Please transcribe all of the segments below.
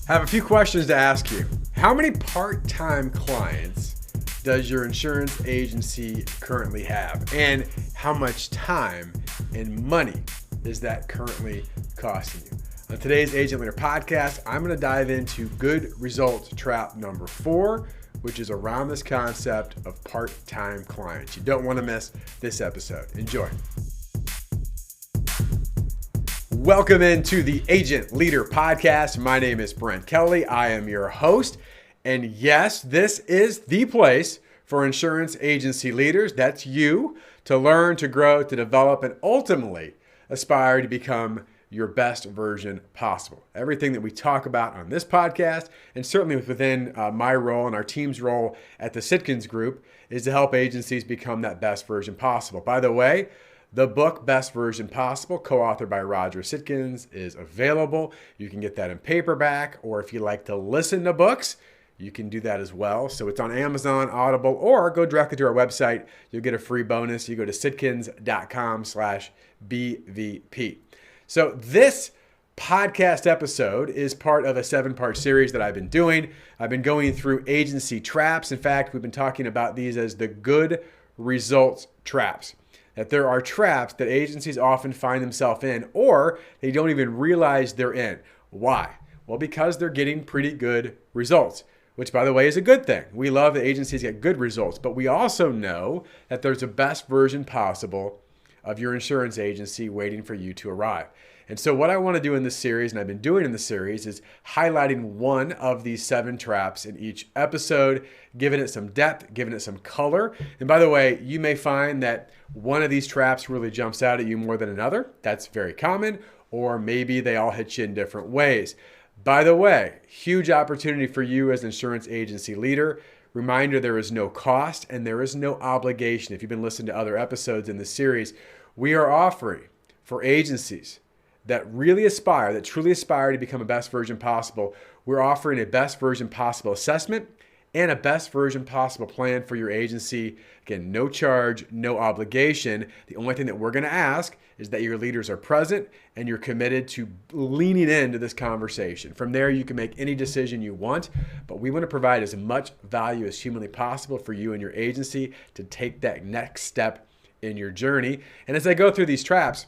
I have a few questions to ask you. How many part-time clients does your insurance agency currently have? And how much time and money is that currently costing you? On today's Agent Leader podcast, I'm going to dive into good results trap number 4, which is around this concept of part-time clients. You don't want to miss this episode. Enjoy. Welcome into the Agent Leader podcast. My name is Brent Kelly. I am your host. And yes, this is the place for insurance agency leaders, that's you, to learn, to grow, to develop, and ultimately aspire to become your best version possible. Everything that we talk about on this podcast, and certainly within my role and our team's role at the Sitkins Group, is to help agencies become that best version possible. By the way, the book, Best Version Possible, co-authored by Roger Sitkins, is available. You can get that in paperback, or if you like to listen to books, you can do that as well. So it's on Amazon, Audible, or go directly to our website. You'll get a free bonus. You go to sitkins.com/BVP. So this podcast episode is part of a 7-part series that I've been doing. I've been going through agency traps. In fact, we've been talking about these as the good results traps. That there are traps that agencies often find themselves in, or they don't even realize they're in. Why? Well, because they're getting pretty good results, which, by the way, is a good thing. We love that agencies get good results, but we also know that there's a best version possible of your insurance agency waiting for you to arrive. And so what I want to do in this series, and I've been doing in the series, is highlighting one of these 7 traps in each episode, giving it some depth, giving it some color. And by the way, you may find that one of these traps really jumps out at you more than another. That's very common. Or maybe they all hit you in different ways. By the way, huge opportunity for you as an insurance agency leader. Reminder, there is no cost and there is no obligation. If you've been listening to other episodes in this series, we are offering for agencies that really aspire, that truly aspire to become a best version possible, we're offering a best version possible assessment and a best version possible plan for your agency. Again, no charge, no obligation. The only thing that we're going to ask is that your leaders are present and you're committed to leaning into this conversation. From there, you can make any decision you want, but we want to provide as much value as humanly possible for you and your agency to take that next step in your journey. And as I go through these traps,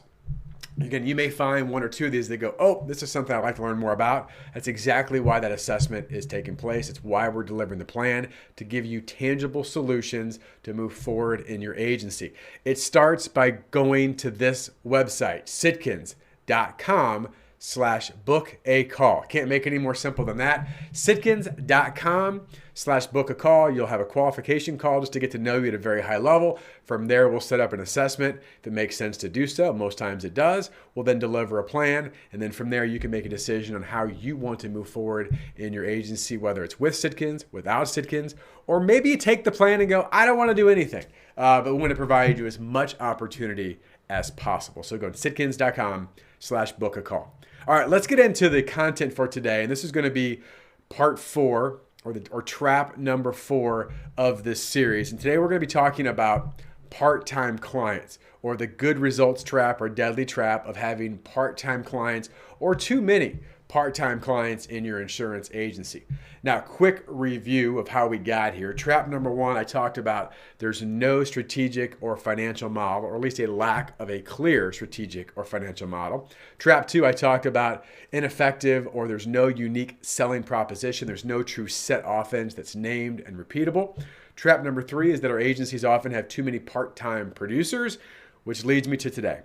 again, you may find one or two of these that go, oh, this is something I'd like to learn more about. That's exactly why that assessment is taking place. It's why we're delivering the plan to give you tangible solutions to move forward in your agency. It starts by going to this website, sitkins.com/book-a-call. Can't make it any more simple than that. sitkins.com/book-a-call. You'll have a qualification call just to get to know you at a very high level. From there, we'll set up an assessment if it makes sense to do so. Most times it does. We'll then deliver a plan. And then from there, you can make a decision on how you want to move forward in your agency, whether it's with Sitkins, without Sitkins, or maybe you take the plan and go, I don't want to do anything. But we want to provide you as much opportunity as possible. So go to sitkins.com/book-a-call. All right, let's get into the content for today. And this is going to be part 4 or trap number 4 of this series. And today we're going to be talking about part-time clients, or the good results trap or deadly trap of having part-time clients or too many part-time clients in your insurance agency. Now, quick review of how we got here. Trap number 1, I talked about there's no strategic or financial model, or at least a lack of a clear strategic or financial model. Trap 2, I talked about ineffective, or there's no unique selling proposition. There's no true set offense that's named and repeatable. Trap number 3 is that our agencies often have too many part-time producers, which leads me to today.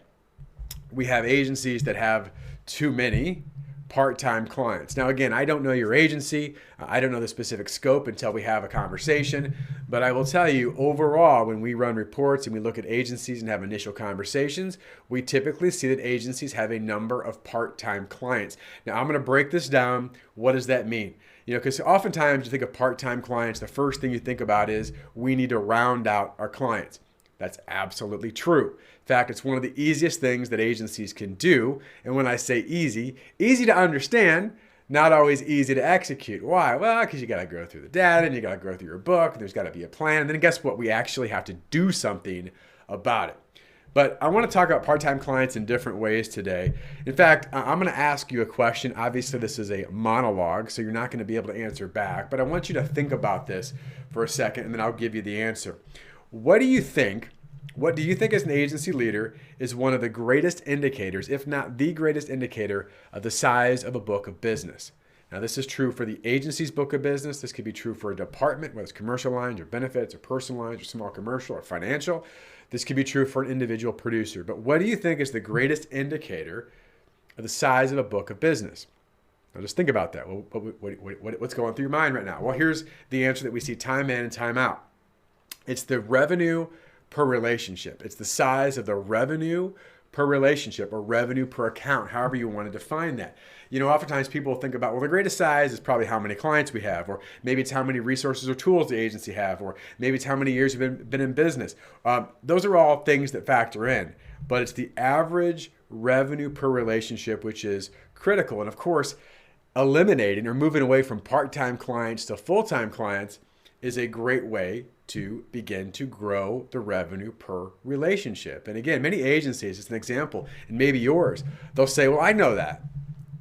We have agencies that have too many part-time clients. Now, again, I don't know your agency. I don't know the specific scope until we have a conversation. But I will tell you, overall, when we run reports and we look at agencies and have initial conversations, we typically see that agencies have a number of part-time clients. Now, I'm going to break this down. What does that mean? Because oftentimes you think of part-time clients, the first thing you think about is we need to round out our clients. That's absolutely true. In fact, it's one of the easiest things that agencies can do. And when I say easy to understand, not always easy to execute. Why? Well, because you got to go through the data and you got to go through your book. And there's got to be a plan. And then guess what? We actually have to do something about it. But I want to talk about part-time clients in different ways today. In fact, I'm going to ask you a question. Obviously, this is a monologue, so you're not going to be able to answer back. But I want you to think about this for a second, and then I'll give you the answer. What do you think as an agency leader is one of the greatest indicators, if not the greatest indicator, of the size of a book of business? Now, this is true for the agency's book of business. This could be true for a department, whether it's commercial lines or benefits or personal lines or small commercial or financial. This could be true for an individual producer. But what do you think is the greatest indicator of the size of a book of business? Now, just think about that. What's going through your mind right now? Well, here's the answer that we see time in and time out. It's the revenue per relationship. It's the size of the revenue per relationship or revenue per account, however you want to define that. Oftentimes people think about, well, the greatest size is probably how many clients we have, or maybe it's how many resources or tools the agency have, or maybe it's how many years we've been in business. Those are all things that factor in, but it's the average revenue per relationship, which is critical. And of course, eliminating or moving away from part-time clients to full-time clients is a great way to begin to grow the revenue per relationship. And again, many agencies, as an example, and maybe yours, they'll say, well, I know that.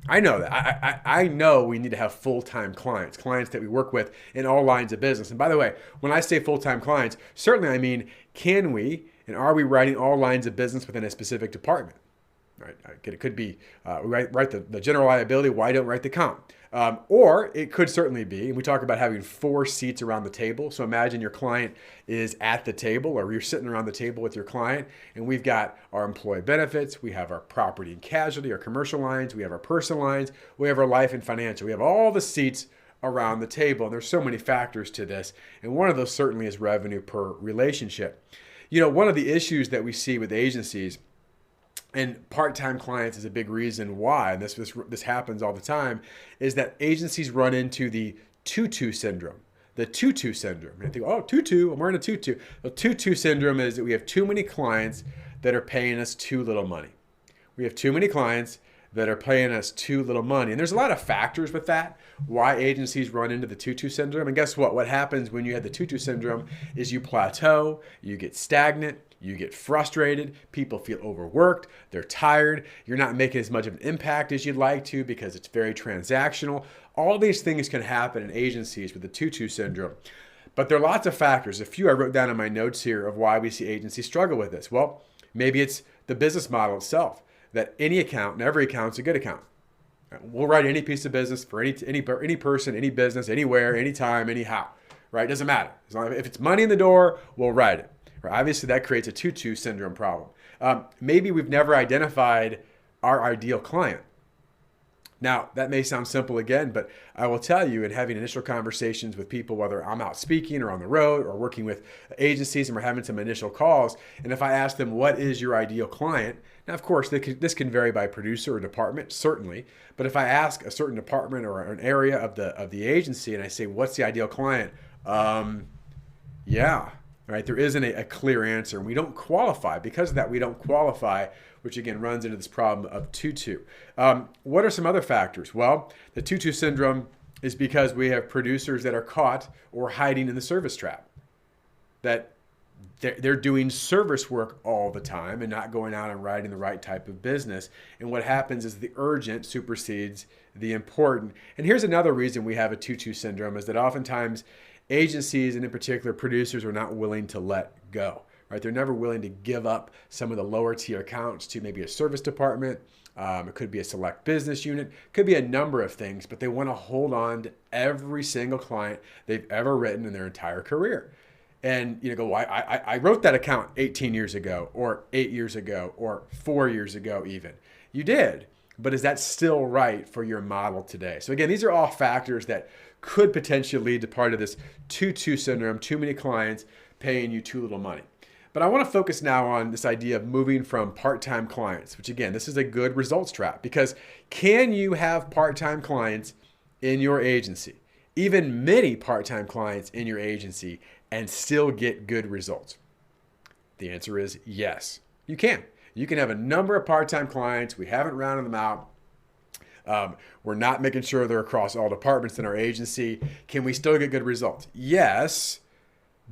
I know we need to have full-time clients that we work with in all lines of business. And by the way, when I say full-time clients, certainly I mean, can we and are we writing all lines of business within a specific department? Right? It could be write the general liability, why don't write the comp? Or it could certainly be, and we talk about having 4 seats around the table. So imagine your client is at the table, or you're sitting around the table with your client, and we've got our employee benefits, we have our property and casualty, our commercial lines, we have our personal lines, we have our life and financial. We have all the seats around the table, and there's so many factors to this, and one of those certainly is revenue per relationship. One of the issues that we see with agencies, and part-time clients is a big reason why, and this happens all the time, is that agencies run into the tutu syndrome. The tutu syndrome. And they think, oh, tutu, I'm wearing a tutu. The tutu syndrome is that we have too many clients that are paying us too little money. We have too many clients that are paying us too little money. And there's a lot of factors with that, why agencies run into the tutu syndrome. And guess what? What happens when you have the tutu syndrome is you plateau, you get stagnant, you get frustrated, people feel overworked, they're tired, you're not making as much of an impact as you'd like to because it's very transactional. All these things can happen in agencies with the tutu syndrome. But there are lots of factors. A few I wrote down in my notes here of why we see agencies struggle with this. Well, maybe it's the business model itself, that any account and every account's a good account. We'll write any piece of business for any person, any business, anywhere, anytime, anyhow, right? Doesn't matter. As long as if it's money in the door, we'll write it. Obviously, that creates a tutu syndrome problem. Maybe we've never identified our ideal client. Now, that may sound simple again, but I will tell you in having initial conversations with people, whether I'm out speaking or on the road or working with agencies and we're having some initial calls, and if I ask them, what is your ideal client? Now, of course, this can vary by producer or department, certainly. But if I ask a certain department or an area of the agency and I say, what's the ideal client? Yeah. Right? There isn't a clear answer. And we don't qualify. Because of that, we don't qualify, which again runs into this problem of tutu. What are some other factors? Well, the tutu syndrome is because we have producers that are caught or hiding in the service trap. That they're doing service work all the time and not going out and writing the right type of business. And what happens is the urgent supersedes the important. And here's another reason we have a tutu syndrome is that oftentimes agencies, and in particular producers, are not willing to let go, right? They're never willing to give up some of the lower tier accounts to maybe a service department. It could be a select business unit. It could be a number of things, but they want to hold on to every single client they've ever written in their entire career. And go, well, I wrote that account 18 years ago, or 8 years ago, or 4 years ago even. You did, but is that still right for your model today? So again, these are all factors that could potentially lead to part of this tutu syndrome, too many clients paying you too little money. But I want to focus now on this idea of moving from part-time clients, which again, this is a good results trap, because can you have part-time clients in your agency, even many part-time clients in your agency, and still get good results? The answer is yes, you can. You can have a number of part-time clients. We haven't rounded them out. We're not making sure they're across all departments in our agency. Can we still get good results? Yes,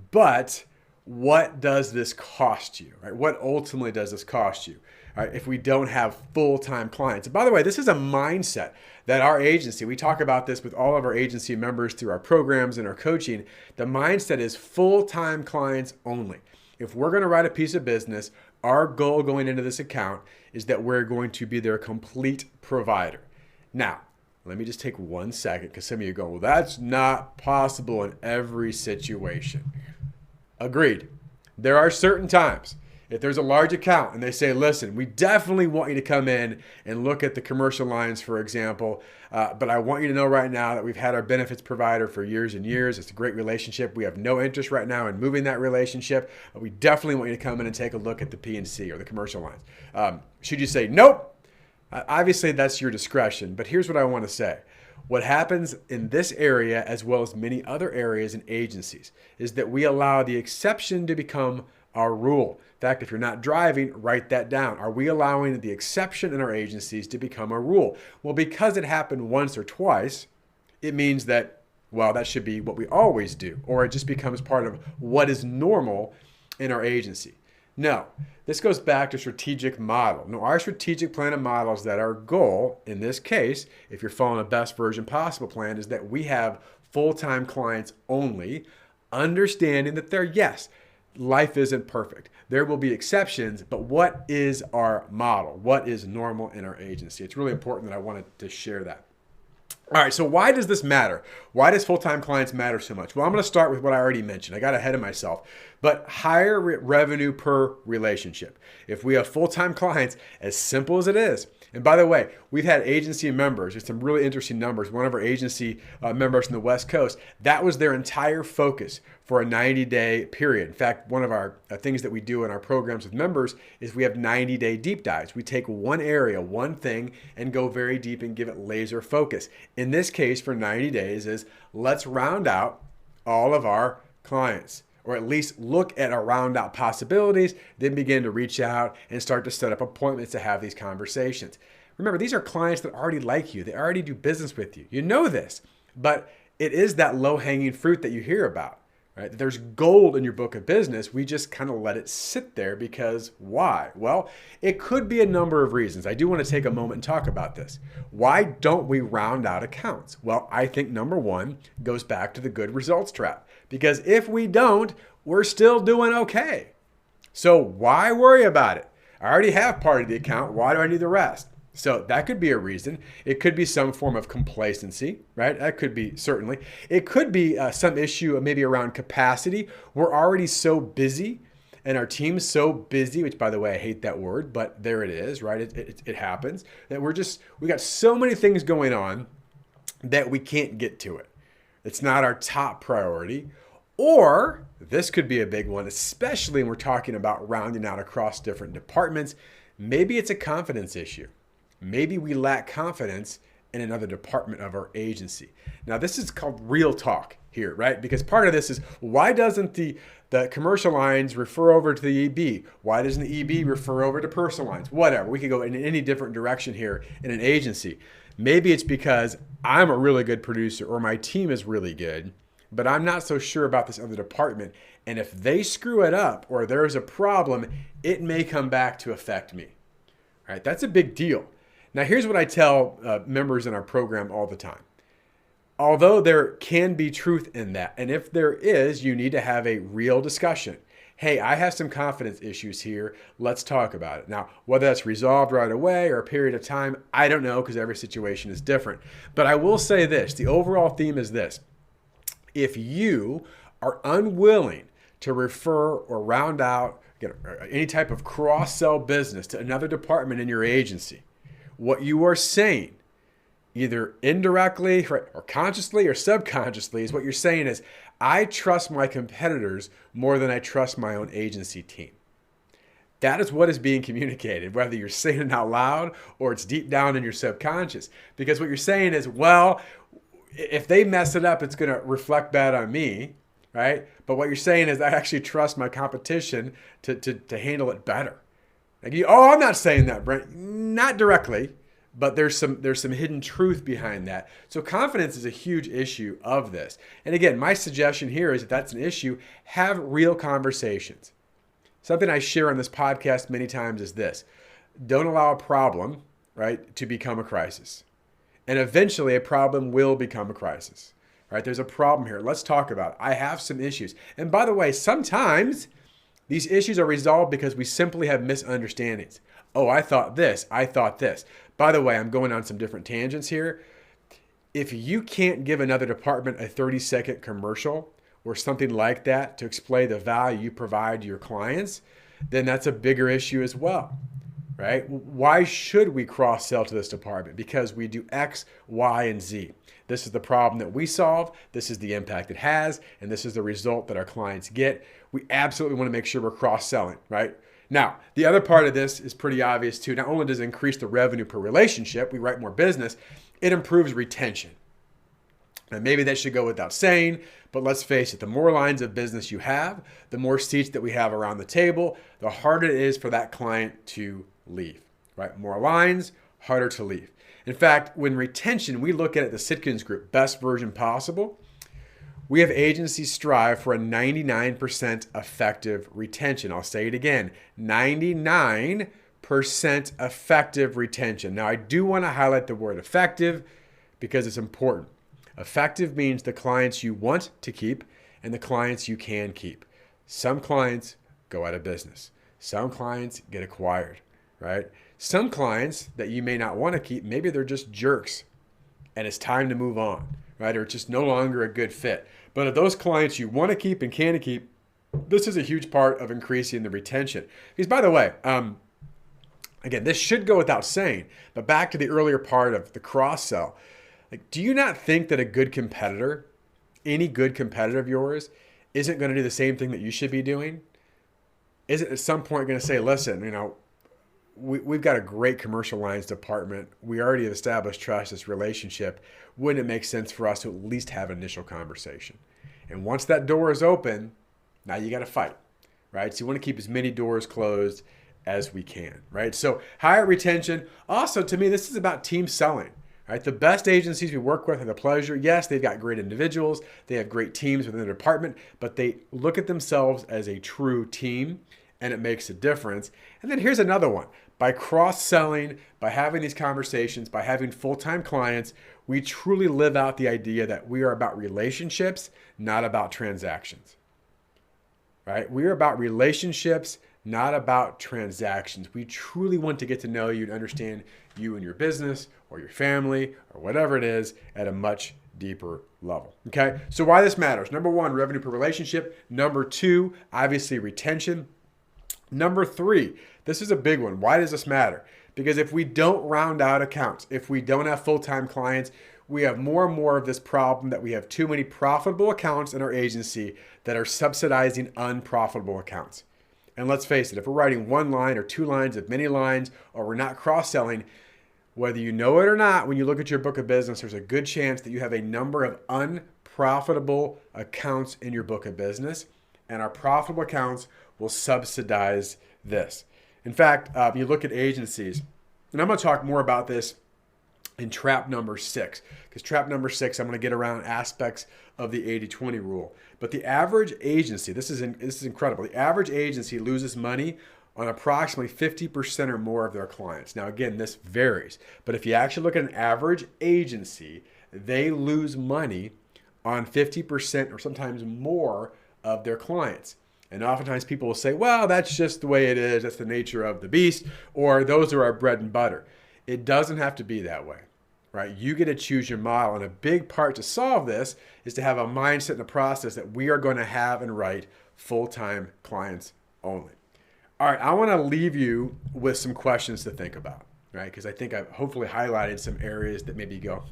but what does this cost you, right? What ultimately does this cost you, right? If we don't have full-time clients. And by the way, this is a mindset that our agency, we talk about this with all of our agency members through our programs and our coaching. The mindset is full-time clients only. If we're going to write a piece of business, our goal going into this account is that we're going to be their complete provider. Now, let me just take 1 second because some of you go, well, that's not possible in every situation. Agreed. There are certain times, if there's a large account and they say, listen, we definitely want you to come in and look at the commercial lines, for example, but I want you to know right now that we've had our benefits provider for years and years. It's a great relationship. We have no interest right now in moving that relationship, but we definitely want you to come in and take a look at the P&C or the commercial lines. Should you say, nope? Obviously, that's your discretion, but here's what I want to say. What happens in this area, as well as many other areas in agencies, is that we allow the exception to become our rule. In fact, if you're not driving, write that down. Are we allowing the exception in our agencies to become a rule? Well, because it happened once or twice, it means that, well, that should be what we always do, or it just becomes part of what is normal in our agency. No, this goes back to strategic model. No, our strategic plan and model is that our goal, in this case, if you're following a best version possible plan, is that we have full-time clients only, understanding that yes, life isn't perfect. There will be exceptions, but what is our model? What is normal in our agency? It's really important that I wanted to share that. All right, so why does this matter? Why does full-time clients matter so much? Well, I'm going to start with what I already mentioned. I got ahead of myself. But higher revenue per relationship. If we have full-time clients, as simple as it is. And by the way, we've had agency members, there's some really interesting numbers. One of our agency members from the West Coast, that was their entire focus for a 90-day period. In fact, one of our things that we do in our programs with members is we have 90-day deep dives. We take one area, one thing, and go very deep and give it laser focus. In this case, for 90 days is let's round out all of our clients, or at least look at our round out possibilities, then begin to reach out and start to set up appointments to have these conversations. Remember, these are clients that already like you. They already do business with you. You know this, but it is that low-hanging fruit that you hear about, right? There's gold in your book of business. We just kind of let it sit there because why? Well, it could be a number of reasons. I do want to take a moment and talk about this. Why don't we round out accounts? Well, I think number one goes back to the good results trap. Because if we don't, we're still doing okay. So why worry about it? I already have part of the account. Why do I need the rest? So that could be a reason. It could be some form of complacency, right? That could be certainly. It could be some issue maybe around capacity. We're already so busy and our team's so busy, which by the way, I hate that word, but there it is, right? It happens that we got so many things going on that we can't get to it. It's not our top priority. Or this could be a big one, especially when we're talking about rounding out across different departments. Maybe it's a confidence issue. Maybe we lack confidence in another department of our agency. Now, this is called real talk here, right? Because part of this is, why doesn't the commercial lines refer over to the EB? Why doesn't the EB refer over to personal lines? Whatever. We could go in any different direction here in an agency. Maybe it's because I'm a really good producer or my team is really good, but I'm not so sure about this other department. And if they screw it up or there's a problem, it may come back to affect me. All right, that's a big deal. Now, here's what I tell members in our program all the time. Although there can be truth in that, and if there is, you need to have a real discussion. Hey, I have some confidence issues here. Let's talk about it. Now, whether that's resolved right away or a period of time, I don't know because every situation is different. But I will say this, the overall theme is this. If you are unwilling to refer or round out any type of cross-sell business to another department in your agency, what you are saying, either indirectly or consciously or subconsciously, is what you're saying is, I trust my competitors more than I trust my own agency team. That is what is being communicated, whether you're saying it out loud or it's deep down in your subconscious. Because what you're saying is, well, if they mess it up, it's going to reflect bad on me, right? But what you're saying is I actually trust my competition to handle it better. Like I'm not saying that, Brent. Not directly, but there's some hidden truth behind that. So confidence is a huge issue of this. And again, my suggestion here is if that's an issue, have real conversations. Something I share on this podcast many times is this: don't allow a problem, right, to become a crisis. And eventually a problem will become a crisis, right? There's a problem here. Let's talk about it. I have some issues. And by the way, sometimes these issues are resolved because we simply have misunderstandings. Oh, I thought this. I thought this. By the way, I'm going on some different tangents here. If you can't give another department a 30-second commercial or something like that to explain the value you provide to your clients, then that's a bigger issue as well, right? Why should we cross-sell to this department? Because we do X, Y, and Z. This is the problem that we solve. This is the impact it has, and this is the result that our clients get. We absolutely want to make sure we're cross-selling, right? Now, the other part of this is pretty obvious too. Not only does it increase the revenue per relationship, we write more business, it improves retention. Now, maybe that should go without saying, but let's face it, the more lines of business you have, the more seats that we have around the table, the harder it is for that client to leave, right? More lines, harder to leave. In fact, when retention, we look at it, the Sitkins Group, best version possible, we have agencies strive for a 99% effective retention. I'll say it again, 99% effective retention. Now, I do want to highlight the word effective because it's important. Effective means the clients you want to keep and the clients you can keep. Some clients go out of business. Some clients get acquired, right? Some clients that you may not want to keep, maybe they're just jerks and it's time to move on, right? Or it's just no longer a good fit. But of those clients you want to keep and can keep, this is a huge part of increasing the retention. Because by the way, again, this should go without saying, but back to the earlier part of the cross-sell, like, do you not think that a good competitor, any good competitor of yours, isn't going to do the same thing that you should be doing? Isn't at some point going to say, listen, we've got a great commercial lines department. We already have established trust, this relationship. Wouldn't it make sense for us to at least have an initial conversation? And once that door is open, now you got to fight, right? So you want to keep as many doors closed as we can, right? So higher retention. Also, to me, this is about team selling, right? The best agencies we work with have the pleasure. Yes, they've got great individuals. They have great teams within their department, but they look at themselves as a true team, and it makes a difference. And then here's another one. By cross-selling, by having these conversations, by having full-time clients, we truly live out the idea that we are about relationships, not about transactions, right? We are about relationships, not about transactions. We truly want to get to know you and understand you and your business or your family or whatever it is at a much deeper level, okay? So why this matters? Number one, revenue per relationship. Number two, obviously retention. Number three, this is a big one. Why does this matter? Because if we don't round out accounts, if we don't have full-time clients, we have more and more of this problem that we have too many profitable accounts in our agency that are subsidizing unprofitable accounts. And let's face it, if we're writing one line or two lines of many lines, or we're not cross-selling, whether you know it or not, when you look at your book of business, there's a good chance that you have a number of unprofitable accounts in your book of business, and our profitable accounts will subsidize this. In fact, you look at agencies, and I'm going to talk more about this in trap number 6, because trap number 6, I'm going to get around aspects of the 80-20 rule. But the average agency, this is incredible. The average agency loses money on approximately 50% or more of their clients. Now, again, this varies, but if you actually look at an average agency, they lose money on 50% or sometimes more of their clients. And oftentimes people will say, well, that's just the way it is. That's the nature of the beast, or those are our bread and butter. It doesn't have to be that way, right? You get to choose your model. And a big part to solve this is to have a mindset and a process that we are going to have and write full-time clients only. All right, I want to leave you with some questions to think about, right? Because I think I've hopefully highlighted some areas that maybe go,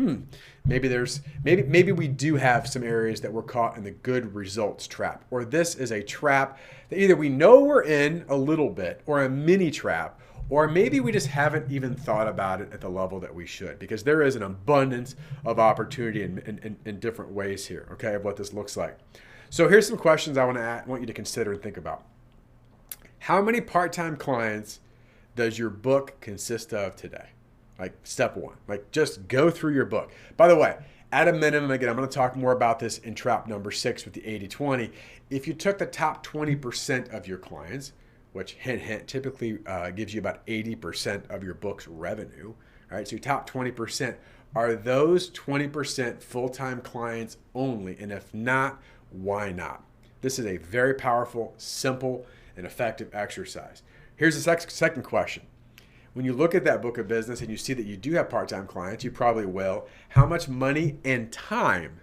maybe we do have some areas that we're caught in the good results trap, or this is a trap that either we know we're in a little bit, or a mini trap, or maybe we just haven't even thought about it at the level that we should, because there is an abundance of opportunity in different ways here, okay, of what this looks like. So here's some questions I want you to consider and think about. How many part-time clients does your book consist of today? Like step one, like just go through your book. By the way, at a minimum, again, I'm going to talk more about this in trap number 6 with the 80-20. If you took the top 20% of your clients, which hint, hint, typically gives you about 80% of your book's revenue, right? So your top 20%, are those 20% full-time clients only? And if not, why not? This is a very powerful, simple, and effective exercise. Here's the second question. When you look at that book of business and you see that you do have part-time clients, you probably will. How much money and time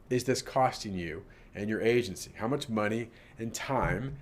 is this costing you and your agency? How much money and time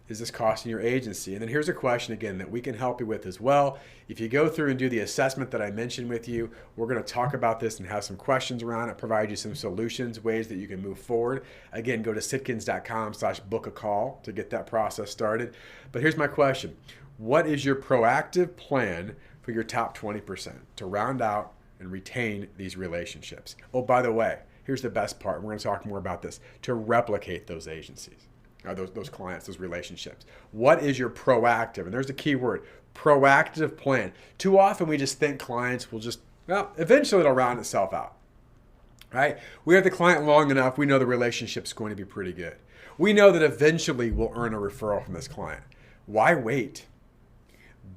is this costing your agency? And then here's a question again that we can help you with as well. If you go through and do the assessment that I mentioned with you, we're going to talk about this and have some questions around it, provide you some solutions, ways that you can move forward. Again, go to sitkins.com/book-a-call to get that process started. But here's my question. What is your proactive plan for your top 20% to round out and retain these relationships? Oh, by the way, here's the best part. We're going to talk more about this. To replicate those agencies, or those clients, those relationships. What is your proactive? And there's the key word, proactive plan. Too often we just think clients will just, well, eventually it'll round itself out, right? We have the client long enough, we know the relationship's going to be pretty good. We know that eventually we'll earn a referral from this client. Why wait?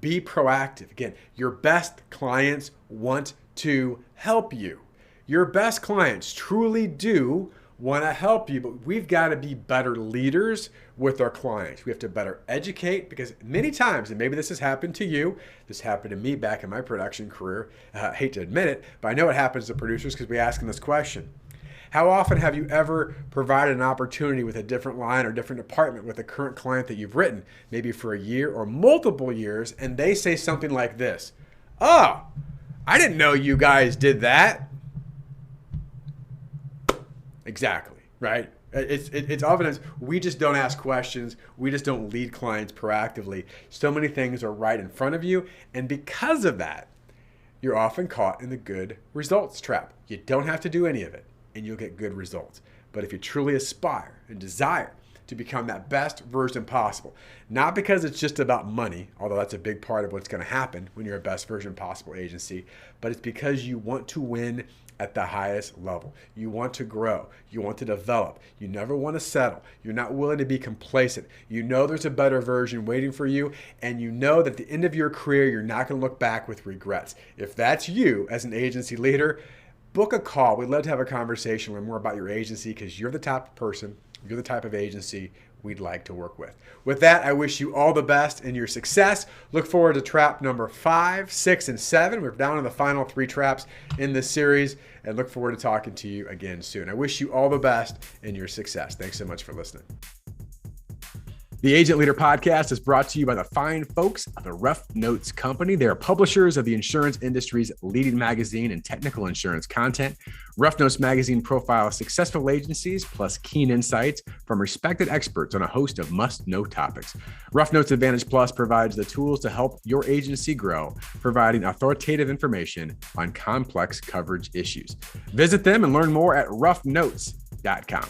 Be proactive. Again, your best clients want to help you. Your best clients truly do want to help you, but we've got to be better leaders with our clients. We have to better educate, because many times, and maybe this has happened to you, this happened to me back in my production career. I hate to admit it, but I know it happens to producers because we ask them this question. How often have you ever provided an opportunity with a different line or different department with a current client that you've written, maybe for a year or multiple years, and they say something like this, "Oh, I didn't know you guys did that." Exactly, right? It's evidence. We just don't ask questions. We just don't lead clients proactively. So many things are right in front of you, and because of that, you're often caught in the good results trap. You don't have to do any of it, and you'll get good results. But if you truly aspire and desire to become that best version possible, not because it's just about money, although that's a big part of what's going to happen when you're a best version possible agency, but it's because you want to win at the highest level. You want to grow. You want to develop. You never want to settle. You're not willing to be complacent. You know there's a better version waiting for you, and you know that at the end of your career, you're not going to look back with regrets. If that's you as an agency leader, book a call. We'd love to have a conversation, learn more about your agency, because you're the type of person, you're the type of agency we'd like to work with. With that, I wish you all the best in your success. Look forward to trap number 5, 6, and 7. We're down to the final 3 traps in this series, and look forward to talking to you again soon. I wish you all the best in your success. Thanks so much for listening. The Agent Leader Podcast is brought to you by the fine folks of the Rough Notes Company. They are publishers of the insurance industry's leading magazine and technical insurance content. Rough Notes magazine profiles successful agencies plus keen insights from respected experts on a host of must-know topics. Rough Notes Advantage Plus provides the tools to help your agency grow, providing authoritative information on complex coverage issues. Visit them and learn more at roughnotes.com.